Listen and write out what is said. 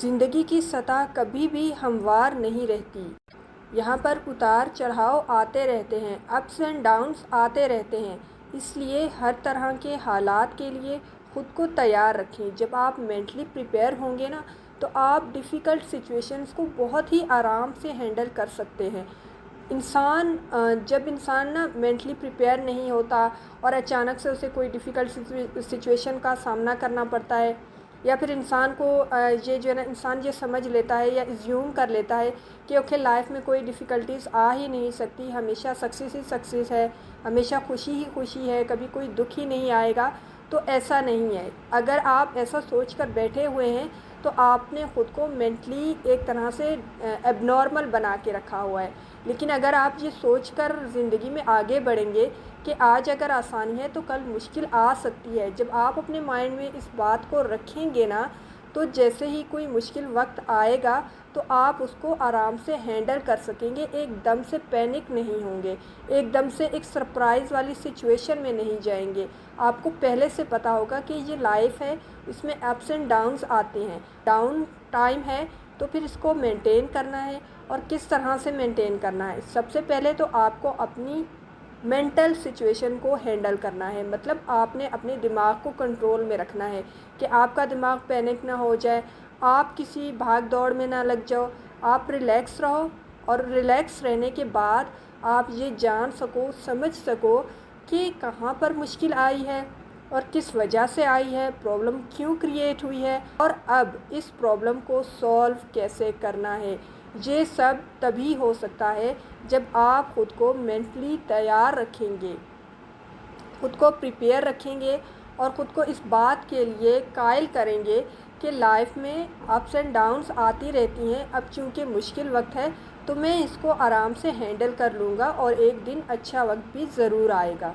زندگی کی سطح کبھی بھی ہموار نہیں رہتی۔ یہاں پر اتار چڑھاؤ آتے رہتے ہیں، اپس اینڈ ڈاؤنس آتے رہتے ہیں۔ اس لیے ہر طرح کے حالات کے لیے خود کو تیار رکھیں۔ جب آپ مینٹلی پریپیئر ہوں گے نا تو آپ ڈیفیکلٹ سچویشنز کو بہت ہی آرام سے ہینڈل کر سکتے ہیں۔ جب انسان نا مینٹلی پریپیئر نہیں ہوتا اور اچانک سے اسے کوئی ڈیفیکلٹ سچویشن کا سامنا کرنا پڑتا ہے، یا پھر انسان کو انسان یہ سمجھ لیتا ہے یا ایزیوم کر لیتا ہے کہ اوکے لائف میں کوئی ڈیفیکلٹیز آ ہی نہیں سکتی، ہمیشہ سکسیس ہی سکسیس ہے، ہمیشہ خوشی ہی خوشی ہے، کبھی کوئی دکھ ہی نہیں آئے گا، تو ایسا نہیں ہے۔ اگر آپ ایسا سوچ کر بیٹھے ہوئے ہیں تو آپ نے خود کو مینٹلی ایک طرح سے ایب نارمل بنا کے رکھا ہوا ہے۔ لیکن اگر آپ یہ سوچ کر زندگی میں آگے بڑھیں گے کہ آج اگر آسانی ہے تو کل مشکل آ سکتی ہے، جب آپ اپنے مائنڈ میں اس بات کو رکھیں گے نا تو جیسے ہی کوئی مشکل وقت آئے گا تو آپ اس کو آرام سے ہینڈل کر سکیں گے، ایک دم سے پینک نہیں ہوں گے، ایک دم سے ایک سرپرائز والی سچویشن میں نہیں جائیں گے۔ آپ کو پہلے سے پتہ ہوگا کہ یہ لائف ہے، اس میں اپس اینڈ ڈاؤنز آتے ہیں، ڈاؤن ٹائم ہے تو پھر اس کو مینٹین کرنا ہے۔ اور کس طرح سے مینٹین کرنا ہے؟ سب سے پہلے تو آپ کو اپنی مینٹل سچویشن کو ہینڈل کرنا ہے، مطلب آپ نے اپنے دماغ کو کنٹرول میں رکھنا ہے کہ آپ کا دماغ پینک نہ ہو جائے، آپ کسی بھاگ دوڑ میں نہ لگ جاؤ، آپ ریلیکس رہو، اور ریلیکس رہنے کے بعد آپ یہ جان سکو، سمجھ سکو کہ کہاں پر مشکل آئی ہے اور کس وجہ سے آئی ہے، پرابلم کیوں کریٹ ہوئی ہے، اور اب اس پرابلم کو سولو کیسے کرنا ہے۔ یہ سب تبھی ہو سکتا ہے جب آپ خود کو مینٹلی تیار رکھیں گے، خود کو پریپیئر رکھیں گے، اور خود کو اس بات کے لیے قائل کریں گے کہ لائف میں اپس اینڈ ڈاؤنس آتی رہتی ہیں، اب چونکہ مشکل وقت ہے تو میں اس کو آرام سے ہینڈل کر لوں گا اور ایک دن اچھا وقت بھی ضرور آئے گا۔